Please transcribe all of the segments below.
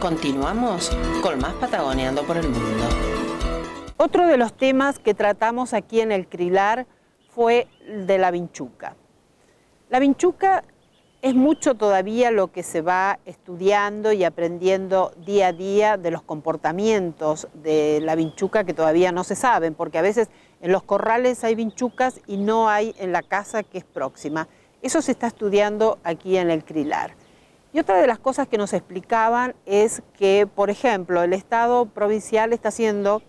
Continuamos con más Patagoneando por el Mundo. Otro de los temas que tratamos aquí en el CRILAR fue el de la vinchuca. La vinchuca es mucho todavía lo que se va estudiando y aprendiendo día a día de los comportamientos de la vinchuca que todavía no se saben, porque a veces en los corrales hay vinchucas y no hay en la casa que es próxima. Eso se está estudiando aquí en el CRILAR. Y otra de las cosas que nos explicaban es que, por ejemplo, el Estado provincial está haciendo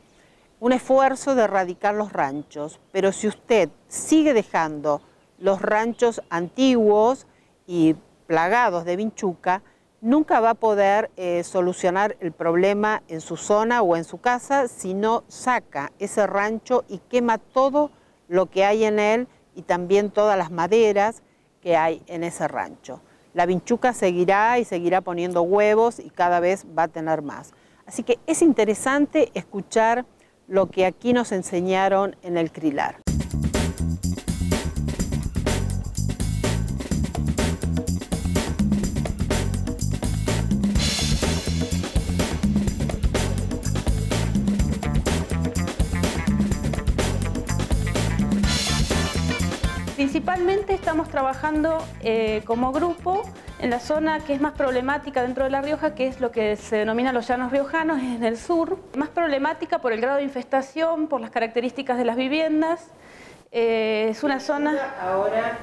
un esfuerzo de erradicar los ranchos, pero si usted sigue dejando los ranchos antiguos y plagados de vinchuca, nunca va a poder solucionar el problema en su zona o en su casa si no saca ese rancho y quema todo lo que hay en él y también todas las maderas que hay en ese rancho. La vinchuca seguirá y seguirá poniendo huevos y cada vez va a tener más. Así que es interesante escuchar lo que aquí nos enseñaron en el CRILAR. Principalmente estamos trabajando como grupo en la zona que es más problemática dentro de La Rioja, que es lo que se denomina los llanos riojanos, es en el sur. Más problemática por el grado de infestación, por las características de las viviendas. Es una zona... Ahora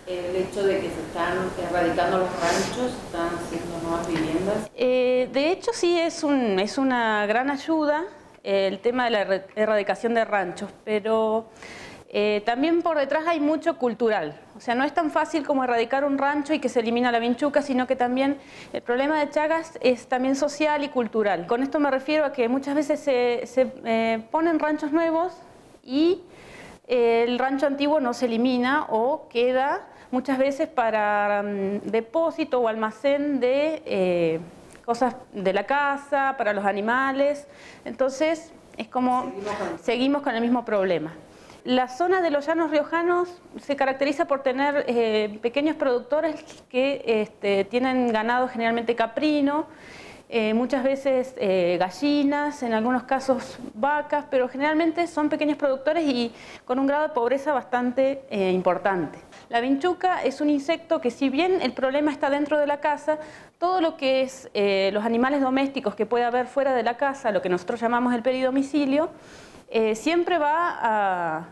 el hecho de que se están erradicando los ranchos, están haciendo nuevas viviendas. De hecho sí es una gran ayuda el tema de la erradicación de ranchos, pero... también por detrás hay mucho cultural, o sea, no es tan fácil como erradicar un rancho y que se elimina la vinchuca, sino que también el problema de Chagas es también social y cultural. Con esto me refiero a que muchas veces se ponen ranchos nuevos y el rancho antiguo no se elimina o queda muchas veces para depósito o almacén de cosas de la casa, para los animales, entonces es como seguimos con el mismo problema. La zona de los llanos riojanos se caracteriza por tener pequeños productores que tienen ganado generalmente caprino, muchas veces gallinas, en algunos casos vacas, pero generalmente son pequeños productores y con un grado de pobreza bastante importante. La vinchuca es un insecto que, si bien el problema está dentro de la casa, todo lo que es los animales domésticos que puede haber fuera de la casa, lo que nosotros llamamos el peridomicilio, siempre va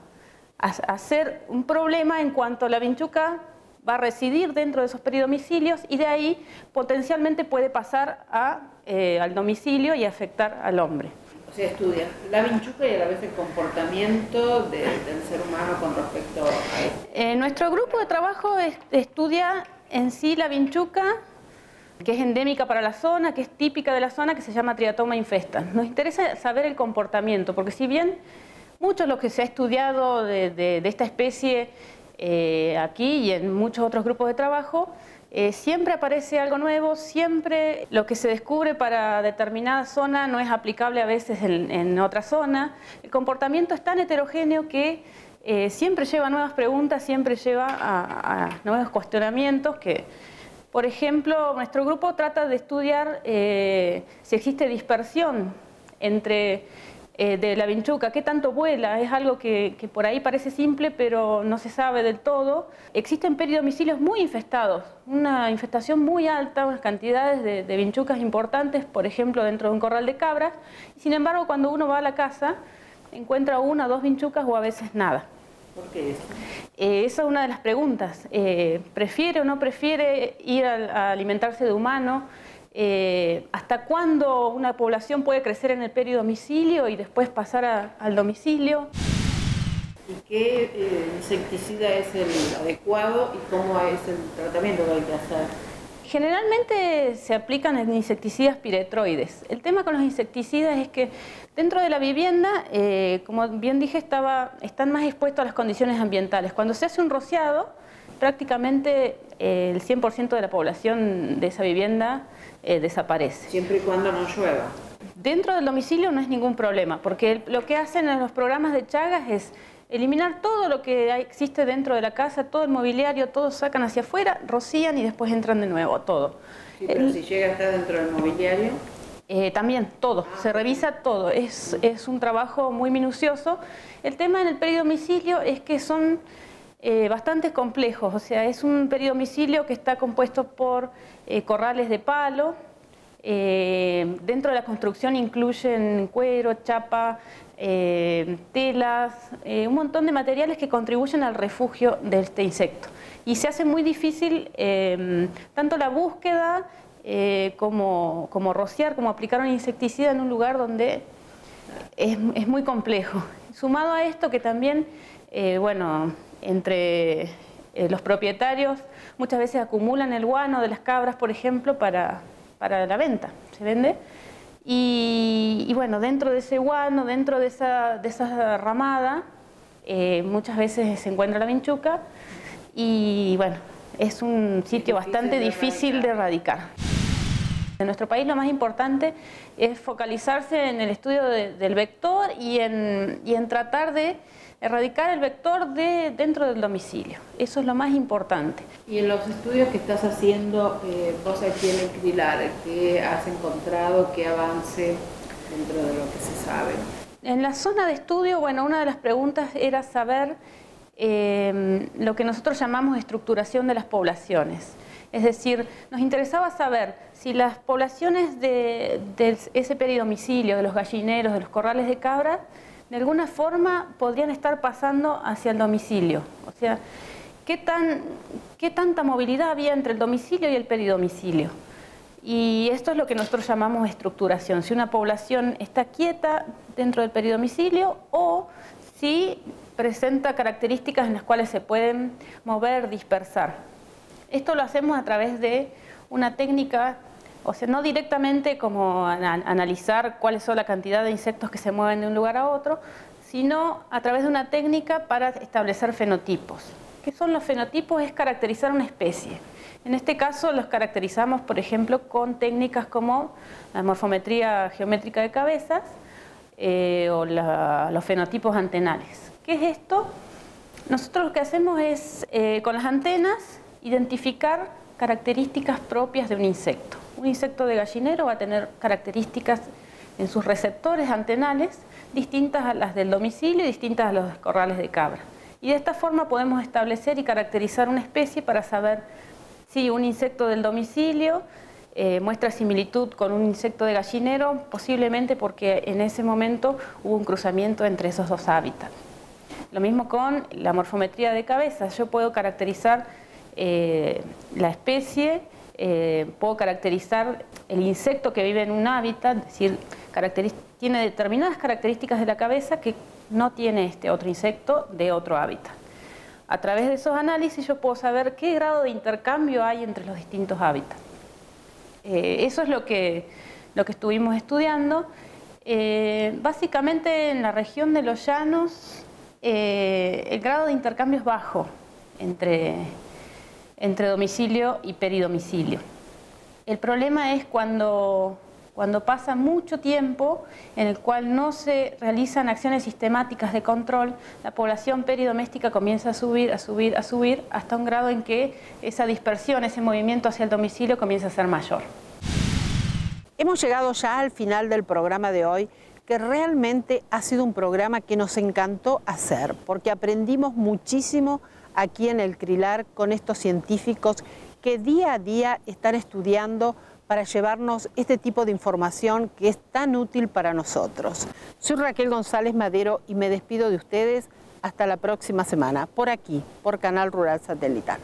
a ser un problema en cuanto la vinchuca va a residir dentro de esos peridomicilios y de ahí potencialmente puede pasar al domicilio y afectar al hombre. O sea, estudia la vinchuca y a la vez el comportamiento del ser humano con respecto a esto. Nuestro grupo de trabajo estudia en sí la vinchuca, que es endémica para la zona, que es típica de la zona, que se llama Triatoma infestans. Nos interesa saber el comportamiento, porque si bien mucho de lo que se ha estudiado de esta especie aquí y en muchos otros grupos de trabajo, siempre aparece algo nuevo, siempre lo que se descubre para determinada zona no es aplicable a veces en otra zona. El comportamiento es tan heterogéneo que siempre lleva a nuevas preguntas, siempre lleva a nuevos cuestionamientos que... Por ejemplo, nuestro grupo trata de estudiar si existe dispersión de la vinchuca, qué tanto vuela, es algo que por ahí parece simple, pero no se sabe del todo. Existen peridomicilios muy infestados, una infestación muy alta, unas cantidades de vinchucas importantes, por ejemplo, dentro de un corral de cabras. Sin embargo, cuando uno va a la casa, encuentra una o dos vinchucas o a veces nada. ¿Por qué eso? Esa es una de las preguntas. ¿Prefiere o no prefiere ir a alimentarse de humano? ¿Hasta cuándo una población puede crecer en el peridomicilio y después pasar al domicilio? ¿Y qué insecticida es el adecuado y cómo es el tratamiento que hay que hacer? Generalmente se aplican insecticidas piretroides. El tema con los insecticidas es que dentro de la vivienda, como bien dije, están más expuestos a las condiciones ambientales. Cuando se hace un rociado, prácticamente el 100% de la población de esa vivienda desaparece. Siempre y cuando no llueva. Dentro del domicilio no es ningún problema, porque lo que hacen en los programas de Chagas es eliminar todo lo que existe dentro de la casa, todo el mobiliario, todo sacan hacia afuera, rocían y después entran de nuevo, todo. Sí, pero si llega a estar dentro del mobiliario... También todo, se revisa todo, es un trabajo muy minucioso. El tema en el peridomicilio es que son bastante complejos, o sea, es un peridomicilio que está compuesto por corrales de palo. Dentro de la construcción incluyen cuero, chapa, telas, un montón de materiales que contribuyen al refugio de este insecto. Y se hace muy difícil tanto la búsqueda como rociar, como aplicar un insecticida en un lugar donde es muy complejo. Sumado a esto que también, bueno, entre los propietarios muchas veces acumulan el guano de las cabras, por ejemplo, para la venta, se vende. Y bueno, dentro de ese guano, dentro de esa ramada, muchas veces se encuentra la vinchuca y bueno, es un sitio bastante difícil de erradicar. En nuestro país lo más importante es focalizarse en el estudio del vector y en tratar de erradicar el vector dentro del domicilio. Eso es lo más importante. Y en los estudios que estás haciendo vos aquí en el CRILAR, ¿qué has encontrado? ¿Qué avance dentro de lo que se sabe? En la zona de estudio, bueno, una de las preguntas era saber lo que nosotros llamamos estructuración de las poblaciones. Es decir, nos interesaba saber si las poblaciones de ese peridomicilio, de los gallineros, de los corrales de cabras, de alguna forma podrían estar pasando hacia el domicilio. O sea, ¿qué tanta movilidad había entre el domicilio y el peridomicilio? Y esto es lo que nosotros llamamos estructuración. Si una población está quieta dentro del peridomicilio o si presenta características en las cuales se pueden mover, dispersar. Esto lo hacemos a través de una técnica, o sea, no directamente como analizar cuáles son la cantidad de insectos que se mueven de un lugar a otro, sino a través de una técnica para establecer fenotipos. ¿Qué son los fenotipos? Es caracterizar una especie. En este caso los caracterizamos, por ejemplo, con técnicas como la morfometría geométrica de cabezas o los fenotipos antenales. ¿Qué es esto? Nosotros lo que hacemos es, con las antenas, identificar características propias de un insecto. Un insecto de gallinero va a tener características en sus receptores antenales distintas a las del domicilio y distintas a los corrales de cabra. Y de esta forma podemos establecer y caracterizar una especie para saber si un insecto del domicilio muestra similitud con un insecto de gallinero, posiblemente porque en ese momento hubo un cruzamiento entre esos dos hábitats. Lo mismo con la morfometría de cabezas. Yo puedo caracterizar la especie, puedo caracterizar el insecto que vive en un hábitat, es decir, tiene determinadas características de la cabeza que no tiene este otro insecto de otro hábitat. A través de esos análisis yo puedo saber qué grado de intercambio hay entre los distintos hábitats. Eso es lo que estuvimos estudiando. Básicamente en la región de los llanos el grado de intercambio es bajo entre domicilio y peridomicilio. El problema es cuando pasa mucho tiempo en el cual no se realizan acciones sistemáticas de control, la población peridoméstica comienza a subir, a subir, a subir, hasta un grado en que esa dispersión, ese movimiento hacia el domicilio comienza a ser mayor. Hemos llegado ya al final del programa de hoy, que realmente ha sido un programa que nos encantó hacer, porque aprendimos muchísimo aquí en el CRILAR con estos científicos que día a día están estudiando para llevarnos este tipo de información que es tan útil para nosotros. Soy Raquel González Madero y me despido de ustedes hasta la próxima semana, por aquí, por Canal Rural Satelital.